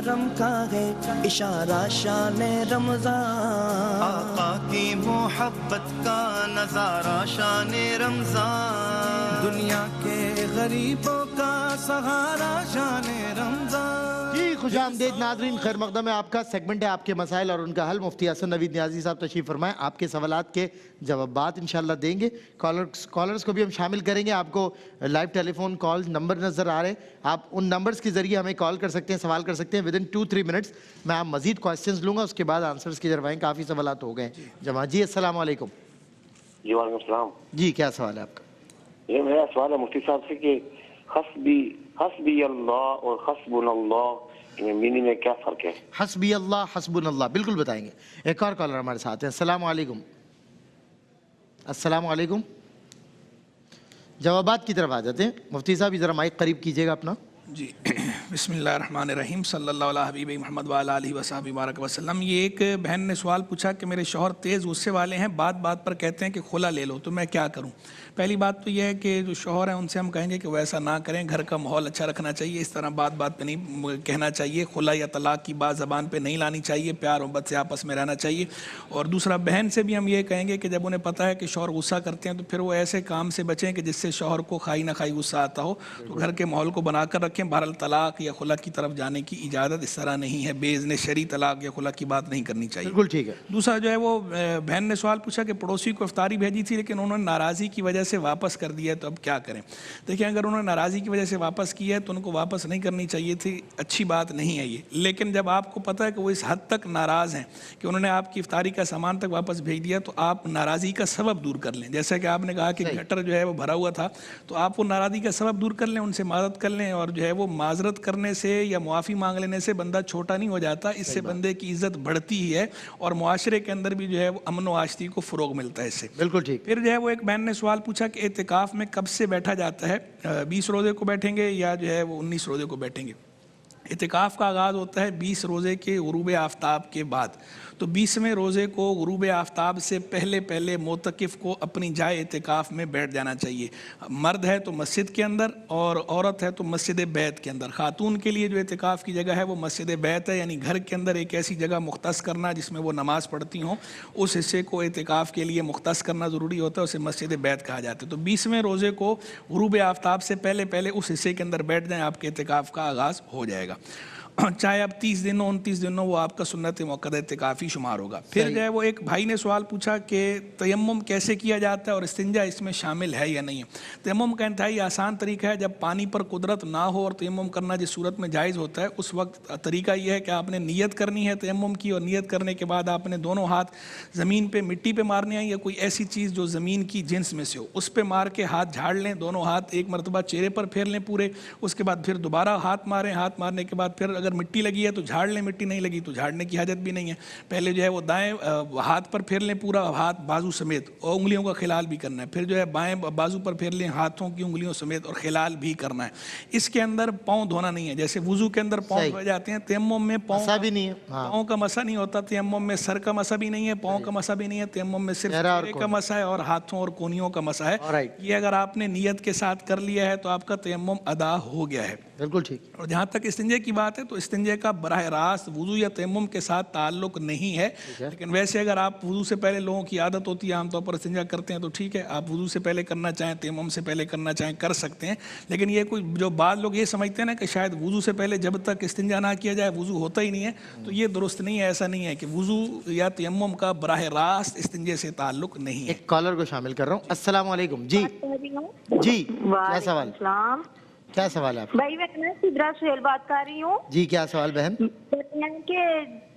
محرم کا ہے اشارہ شان رمضان، آقا کی محبت کا نظارہ شان رمضان، دنیا کے غریبوں کا سہارا شان رمضان۔ جی خوش آمدید ناظرین، خیر مقدم ہے آپ کا سیگمنٹ ہے آپ کے مسائل اور ان کا حل۔ مفتی حسن نوید نیازی صاحب تشریف فرمائیں، آپ کے سوالات کے جوابات انشاءاللہ دیں گے۔ کالرز کو بھی ہم شامل کریں گے۔ آپ کو لائیو ٹیلی فون کال نمبر نظر آ رہے ہیں، آپ ان نمبرز کے ذریعے ہمیں کال کر سکتے ہیں، سوال کر سکتے ہیں۔ ودن 2-3 منٹس میں آپ مزید کوسچنز لوں گا، اس کے بعد آنسرز کی جروائیں کافی سوالات ہو گئے ہیں جمع۔ جی السلام علیکم۔ جی وعلیکم السلام۔ جی کیا سوال ہے آپ کا؟ یہ میرا سوال ہے مفتی صاحب سے کہ حسبی اللہ اور حسبنا اللہ میننگ میں کیا فرق ہے؟ حسبی اللہ حسبنا اللہ بالکل بتائیں گے۔ ایک اور کالر ہمارے ساتھ ہیں، السلام علیکم۔ السلام علیکم۔ جوابات کی طرف آ جاتے ہیں، مفتی صاحب ذرا مائک قریب کیجیے گا اپنا۔ جی بسم اللہ الرحمن الرحیم، صلی اللہ علیہ حبیب محمد وعلیہ آلہ وصحبہ بارک وسلم۔ یہ ایک بہن نے سوال پوچھا کہ میرے شوہر تیز غصے والے ہیں، بات بات پر کہتے ہیں کہ خلا لے لو، تو میں کیا کروں؟ پہلی بات تو یہ ہے کہ جو شوہر ہیں ان سے ہم کہیں گے کہ وہ ایسا نہ کریں، گھر کا ماحول اچھا رکھنا چاہیے، اس طرح بات بات پہ نہیں کہنا چاہیے، خلا یا طلاق کی بات زبان پہ نہیں لانی چاہیے، پیار محبت سے آپس میں رہنا چاہیے۔ اور دوسرا بہن سے بھی ہم یہ کہیں گے کہ جب انہیں پتہ ہے کہ شوہر غصہ کرتے ہیں تو پھر وہ ایسے کام سے بچیں کہ جس سے شوہر کو کھائی نہ کھائی غصہ آتا ہو، تو گھر کے ماحول کو بنا کر رکھیں۔ بہرحال طلاق یا خلا کی طرف جانے کی اجازت اس طرح نہیں ہے، بے اذن شرعی طلاق یا خلا کی بات نہیں کرنی چاہیے۔ بالکل ٹھیک ہے۔ دوسرا جو ہے وہ بہن نے سوال پوچھا کہ پڑوسی کو افطاری بھیجی تھی لیکن انہوں نے ناراضی کی وجہ سے واپس کر دیا ہے، تو اب کیا کریں؟ دیکھیں اگر انہوں نے ناراضی کی وجہ سے واپس کی ہے تو ان کو واپس نہیں کرنی چاہیے تھی، اچھی بات نہیں ہے یہ۔ لیکن جب آپ کو پتہ ہے کہ وہ اس حد تک ناراض ہیں کہ انہوں نے آپ کی افطاری کا سامان تک واپس بھیج دیا، تو آپ ناراضی کا سبب دور کر لیں۔ جیسا کہ آپ نے کہا کہ گٹر جو ہے وہ بھرا ہوا تھا، تو آپ وہ ناراضی کا سبب دور کر لیں، ان سے معذرت کر لیں، اور جو ہے وہ معذرت کرنے سے یا معافی مانگ لینے سے بندہ چھوٹا نہیں ہو جاتا، اس سے بندے کی عزت بڑھتی ہی ہے اور معاشرے کے اندر بھی جو ہے وہ امن و آشتی کو فروغ ملتا ہے اس سے۔ بالکل ٹھیک۔ پھر جو ہے وہ ایک بہن نے سوال پوچھا کہ اعتکاف میں کب سے بیٹھا جاتا ہے، 20 روزے کو بیٹھیں گے یا جو ہے وہ 19 روزے کو بیٹھیں گے؟ اعتکاف کا آغاز ہوتا ہے 20 روزے کے غروب آفتاب کے بعد، تو 20ویں روزے کو غروب آفتاب سے پہلے معتکف کو اپنی جائے اعتکاف میں بیٹھ جانا چاہیے۔ مرد ہے تو مسجد کے اندر اور عورت ہے تو مسجد بیت کے اندر۔ خاتون کے لیے جو اعتکاف کی جگہ ہے وہ مسجد بیت ہے، یعنی گھر کے اندر ایک ایسی جگہ مختص کرنا جس میں وہ نماز پڑھتی ہوں، اس حصے کو اعتکاف کے لیے مختص کرنا ضروری ہوتا ہے، اسے مسجد بیت کہا جاتا ہے۔ تو 20ویں روزے کو غروب آفتاب سے پہلے اس حصے کے اندر بیٹھ جائیں، آپ کے اعتکاف کا آغاز ہو جائے گا۔ چاہے اب 30 دن ہو 29 دن ہو، وہ آپ کا سنت موقع اعتکافی شمار ہوگا۔ پھر جو ہے وہ ایک بھائی نے سوال پوچھا کہ تیمم کیسے کیا جاتا ہے اور استنجا اس میں شامل ہے یا نہیں ہے؟ تیمم کا انتہائی آسان طریقہ ہے، جب پانی پر قدرت نہ ہو اور تیمم کرنا جس صورت میں جائز ہوتا ہے، اس وقت طریقہ یہ ہے کہ آپ نے نیت کرنی ہے تیمم کی، اور نیت کرنے کے بعد آپ نے دونوں ہاتھ زمین پہ مٹی پہ مارنے ہیں یا کوئی ایسی چیز جو زمین کی جنس میں سے ہو، اس پہ مار کے ہاتھ جھاڑ لیں، دونوں ہاتھ ایک مرتبہ چہرے پر پھیر لیں پورے، اس کے بعد پھر دوبارہ ہاتھ ماریں، ہاتھ مارنے کے بعد پھر اگر مٹی لگی ہے تو جھاڑ لیں، مٹی نہیں لگی تو جھاڑنے کی حاجت بھی نہیں ہے۔ پہلے جو ہے وہ دائیں ہاتھ پر پھیر لیں پورا ہاتھ بازو سمیت، اور انگلیوں کا خلال بھی کرنا ہے، پھر جو ہے بائیں بازو پر پھیر لیں ہاتھوں کی انگلیوں سمیت اور خلال بھی کرنا ہے۔ اس کے اندر پاؤں دھونا نہیں ہے، جیسے وضو کے اندر پاؤں دھوئے جاتے ہیں، تیمم میں پاؤں کا مسح نہیں ہوتا، تیمم میں سر کا مسح بھی نہیں ہے، پاؤں کا مسح بھی نہیں ہے، تیمم میں صرف چہرے کا مسح ہے اور ہاتھوں اور کونیوں کا مسح ہے۔ یہ اگر آپ نے نیت کے ساتھ کر لیا ہے تو آپ کا تیمم ادا ہو گیا ہے۔ بالکل ٹھیک۔ اور جہاں تک استنجے کی بات ہے تو استنجے کا براہ راست وضو یا تیمم کے ساتھ تعلق نہیں ہے، لیکن ویسے اگر آپ وضو سے پہلے، لوگوں کی عادت ہوتی ہے عام طور پر استنجا کرتے ہیں، تو ٹھیک ہے، آپ وضو سے پہلے کرنا چاہیں تیمم سے پہلے کرنا چاہیں کر سکتے ہیں۔ لیکن یہ کوئی جو بعض لوگ یہ سمجھتے ہیں نا کہ شاید وضو سے پہلے جب تک استنجا نہ کیا جائے وضو ہوتا ہی نہیں ہے، تو یہ درست نہیں ہے، ایسا نہیں ہے کہ وضو یا تیمم کا براہ راست استنجے سے تعلق نہیں ہے۔ ایک کالر کو شامل کر رہا ہوں، السلام علیکم۔ جی جی کیا سوال؟ کیا سوال ہے آپ؟ بھائی میں سدرا سہیل بات کر رہی ہوں۔ جی کیا سوال بہن؟ کہ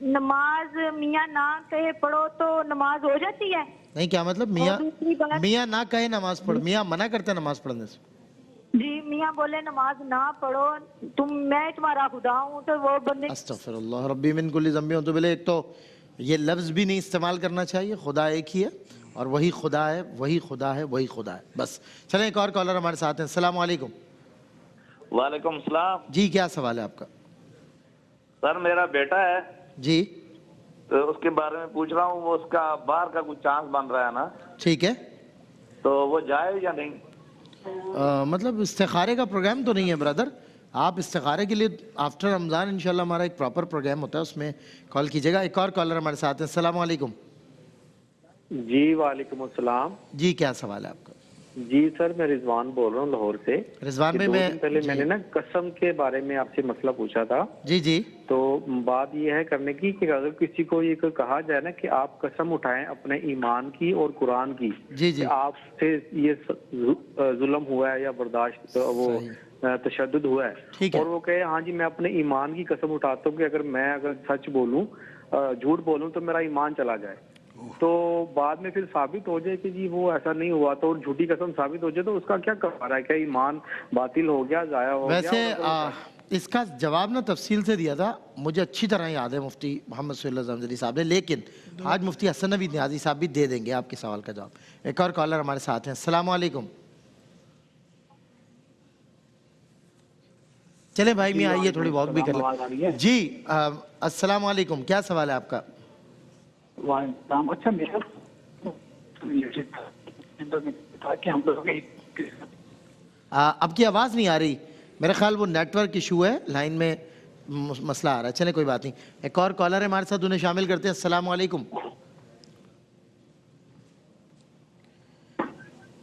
نماز میاں نہ کہے پڑھو تو نماز ہو جاتی ہے؟ نہیں، کیا مطلب؟ میاں نہ کہے نماز پڑھ، میاں منع کرتا ہے نماز پڑھنے سے؟ جی میاں بولے نماز نہ پڑھو، میں تمہارا خدا ہوں، تو وہ بندے استغفر اللہ ربی من کل ذنب تو بلے، ایک تو یہ لفظ بھی نہیں استعمال کرنا چاہیے، خدا ایک ہی ہے اور وہی خدا ہے، وہی خدا ہے، وہی خدا ہے، بس۔ چلیں ایک اور کالر ہمارے ساتھ ہیں، السلام علیکم۔ وعلیکم السلام۔ جی کیا سوال ہے آپ کا؟ سر میرا بیٹا ہے جی، تو اس کے بارے میں پوچھ رہا ہوں، وہ اس کا باہر کا کچھ چانس بن رہا ہے نا، ٹھیک ہے، تو وہ جائے یا نہیں؟ مطلب استخارے کا پروگرام تو نہیں ہے برادر، آپ استخارے کے لیے آفٹر رمضان انشاءاللہ ہمارا ایک پراپر پروگرام ہوتا ہے، اس میں کال کیجیے گا. ایک اور کالر ہمارے ساتھ ہیں. السلام علیکم. جی وعلیکم السلام. جی کیا سوال ہے آپ کا؟ جی سر میں رضوان بول رہا ہوں لاہور سے. رضوان بھائی میں پہلے میں نے نا قسم کے بارے میں آپ سے مسئلہ پوچھا تھا. جی جی. تو بات یہ ہے کرنے کی کہ اگر کسی کو یہ کہا جائے نا کہ آپ قسم اٹھائیں اپنے ایمان کی اور قرآن کی، جی جی، کہ آپ سے یہ ظلم ہوا ہے یا برداشت وہ تشدد ہوا ہے، اور وہ کہے ہاں جی میں اپنے ایمان کی قسم اٹھاتا ہوں کہ اگر سچ بولوں جھوٹ بولوں تو میرا ایمان چلا جائے، تو بعد میں پھر ثابت ہو جائے کہ جی وہ ایسا نہیں ہوا تو جھوٹی قسم ثابت ہو جائے تو اس کا کیا کفارہ ہے؟ کیا ایمان باطل ہو گیا، ضائع ہو گیا؟ ویسے اس کا جواب نا تفصیل سے دیا تھا، مجھے اچھی طرح یاد ہے مفتی محمد صلی اللہ زمزری صاحب نے، لیکن آج مفتی حسن نوید نیازی صاحب بھی دے دیں گے آپ کے سوال کا جواب. ایک اور کالر ہمارے ساتھ ہیں. السلام علیکم. چلے بھائی میں آئیے تھوڑی واک بھی کر لیں. جی السلام علیکم، کیا سوال ہے آپ کا؟ اچھا میرا اب کی آواز نہیں آ رہی، میرا خیال وہ نیٹ ورک ایشو ہے، لائن میں مسئلہ آ رہا ہے. چلے کوئی بات نہیں. ایک اور کالر ہے ہمارے ساتھ، انہیں شامل کرتے ہیں. السلام علیکم.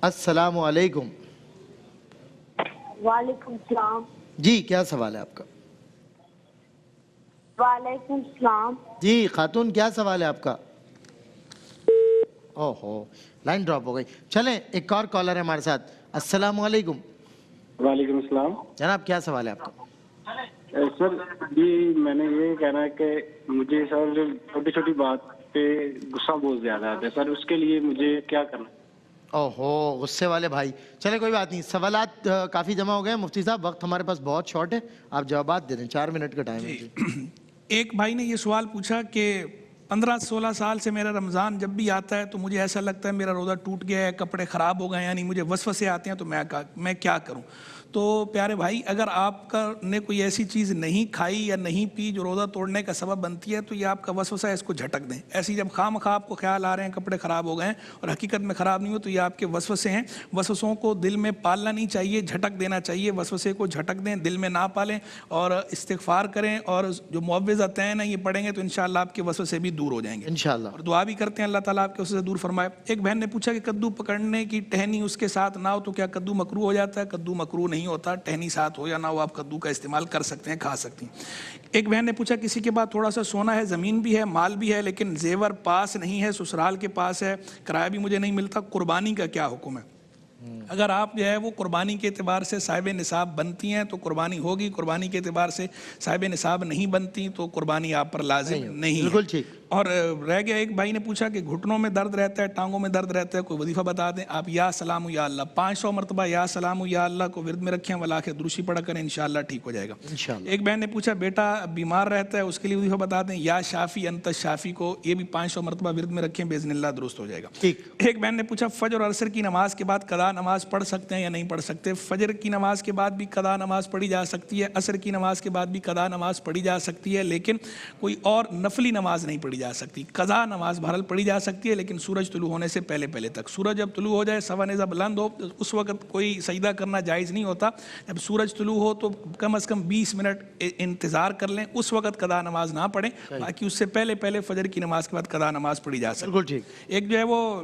السلام علیکم. وعلیکم السلام. جی کیا سوال ہے آپ کا؟ وعلیکم السلام. جی خاتون کیا سوال ہے آپ کا؟ اوہو لائن ڈراپ ہو گئی. چلیں ایک اور کالر ہے ہمارے ساتھ. السلام علیکم. وعلیکم السلام. جناب کیا سوال ہے آپ کا؟ سر جی میں نے یہ کہنا ہے کہ مجھے سر چھوٹی چھوٹی بات پہ غصہ بہت زیادہ آتا ہے سر، اس کے لیے مجھے کیا کرنا ہے؟ اوہو غصے والے بھائی. چلے کوئی بات نہیں، سوالات کافی جمع ہو گئے ہیں مفتی صاحب، وقت ہمارے پاس بہت شارٹ ہے، آپ جوابات دے دیں، 4 منٹ کا ٹائم ہے. ایک بھائی نے یہ سوال پوچھا کہ 15-16 سال سے میرا رمضان جب بھی آتا ہے تو مجھے ایسا لگتا ہے میرا روزہ ٹوٹ گیا ہے، کپڑے خراب ہو گئے ہیں، یعنی مجھے وسوسے آتے ہیں، تو میں کیا کروں؟ تو پیارے بھائی اگر آپ نے کوئی ایسی چیز نہیں کھائی یا نہیں پی جو روزہ توڑنے کا سبب بنتی ہے تو یہ آپ کا وسوسہ ہے، اس کو جھٹک دیں. ایسی جب خواہ مخواہ آپ کو خیال آ رہے ہیں کپڑے خراب ہو گئے ہیں اور حقیقت میں خراب نہیں ہو تو یہ آپ کے وسوسے ہیں. وسوسوں کو دل میں پالنا نہیں چاہیے، جھٹک دینا چاہیے. وسوسے کو جھٹک دیں، دل میں نہ پالیں اور استغفار کریں اور جو معوذتین ہیں نا یہ پڑھیں گے تو انشاءاللہ آپ کے وسوسے بھی دور ہو جائیں گے انشاءاللہ. اور دعا بھی کرتے ہیں اللہ تعالیٰ آپ کے وسوسے دور فرمائے. ایک بہن نے پوچھا کہ کدو پکڑنے کی ٹہنی اس کے ساتھ نہ ہو تو کیا کدو مکروہ ہو جاتا ہے؟ کدو مکروہ نہیں ہوتا، ٹہنی ساتھ ہو یا نہ ہو آپ کدو کا استعمال کر سکتے ہیں، کھا سکتے ہیں. ایک بہن نے پوچھا کسی کے پاس تھوڑا سا سونا ہے، زمین بھی ہے، مال بھی ہے، لیکن زیور پاس نہیں ہے، سسرال کے پاس ہے، کرایہ بھی مجھے نہیں ملتا، قربانی کا کیا حکم ہے؟ اگر آپ جو ہے وہ قربانی کے اعتبار سے صاحب نصاب بنتی ہیں تو قربانی ہوگی، قربانی کے اعتبار سے صاحب نصاب نہیں بنتی تو قربانی آپ پر لازم نہیں. بالکل ٹھیک. اور رہ گیا ایک بھائی نے پوچھا کہ گھٹنوں میں درد رہتا ہے، ٹانگوں میں درد رہتا ہے، کوئی وظیفہ بتا دیں. آپ یا سلام یا اللہ 500 مرتبہ یا سلام یا اللہ کو ورد میں رکھیں، ولاخ دروشی پڑھا کریں، انشاءاللہ ٹھیک ہو جائے گا. ایک بہن نے پوچھا بیٹا بیمار رہتا ہے، اس کے لیے وظیفہ بتا دیں، یا شافی انت شافی کو یہ بھی 500 مرتبہ ورد میں رکھیں، باذن اللہ درست ہو جائے گا. ایک بہن نے پوچھا فجر اور عصر کی نماز کے بعد قضا نماز پڑھ سکتے ہیں یا نہیں پڑھ سکتے؟ فجر کی نماز کے بعد بھی قضا نماز پڑھی جا سکتی ہے، عصر کی نماز کے بعد بھی قضا نماز پڑھی جا سکتی ہے، لیکن کوئی اور نفلی نماز نہیں پڑھی جا سکتی. قضا نماز بہرحال پڑھی جا سکتی ہے لیکن سورج طلوع ہونے سے پہلے تک. سورج جب طلوع ہو جائے، سوا نیزہ بلند ہو، اس وقت کوئی سجدہ کرنا جائز نہیں ہوتا. جب سورج طلوع ہو تو کم از کم 20 منٹ انتظار کر لیں، اس وقت قضا نماز نہ پڑھیں، باقی اس سے پہلے فجر کی نماز کے بعد قضا نماز پڑھی جا سکتی ہے. ایک جو ہے وہ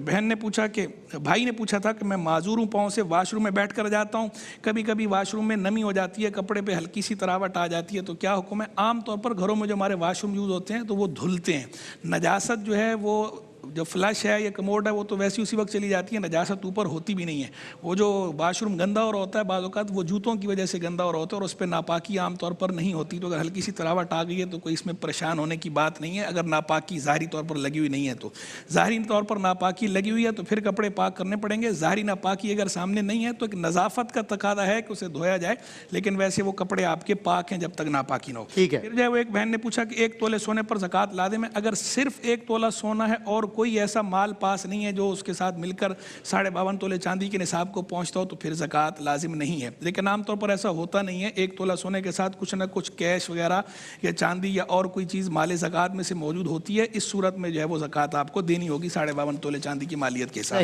بہن نے پوچھا کہ بھائی نے پوچھا تھا کہ میں معذور ہوں، پاؤں سے واش روم میں بیٹھ کر جاتا ہوں، کبھی کبھی واش روم میں نمی ہو جاتی ہے، کپڑے پہ ہلکی سی تراوٹ آ جاتی ہے، تو کیا حکم ہے؟ عام طور پر گھروں میں جو ہمارے واش روم یوز ہوتے ہیں تو وہ دھلتے ہیں. نجاست جو ہے وہ جو فلش ہے یا کموڈ ہے وہ تو ویسی اسی وقت چلی جاتی ہے، نجاست اوپر ہوتی بھی نہیں ہے. وہ جو واش روم گندا اور ہوتا ہے بعض اوقات وہ جوتوں کی وجہ سے گندا اور ہوتا ہے اور اس پہ ناپاکی عام طور پر نہیں ہوتی. تو اگر ہلکی سی تراوٹ آ گئی ہے تو کوئی اس میں پریشان ہونے کی بات نہیں ہے. اگر ناپاکی ظاہری طور پر لگی ہوئی نہیں ہے تو ظاہری طور پر ناپاکی لگی ہوئی ہے تو پھر کپڑے پاک کرنے پڑیں گے. ظاہری ناپاکی اگر سامنے نہیں ہے تو ایک نظافت کا تقاضا ہے کہ اسے دھویا جائے، لیکن ویسے وہ کپڑے آپ کے پاک ہیں جب تک ناپاکی نہ ہو. پھر جو ہے وہ ایک بہن نے پوچھا کہ 1 تولے سونے پر زکوٰۃ لازم ہے؟ اگر صرف 1 تولہ سونا ہے اور کوئی ایسا مال پاس نہیں ہے جو اس کے ساتھ مل کر 52.5 تولے چاندی کے نصاب کو پہنچتا ہو تو پھر زکوٰۃ لازم نہیں ہے. لیکن عام طور پر ایسا ہوتا نہیں ہے. 1 تولہ سونے کے ساتھ کچھ نہ کچھ کیش وغیرہ یا چاندی یا اور کوئی چیز مال زکوٰۃ میں سے موجود ہوتی ہے. اس صورت میں جو ہے وہ زکوٰۃ آپ کو دینی ہوگی 52.5 تولے چاندی کی مالیت کے ساتھ.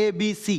ABC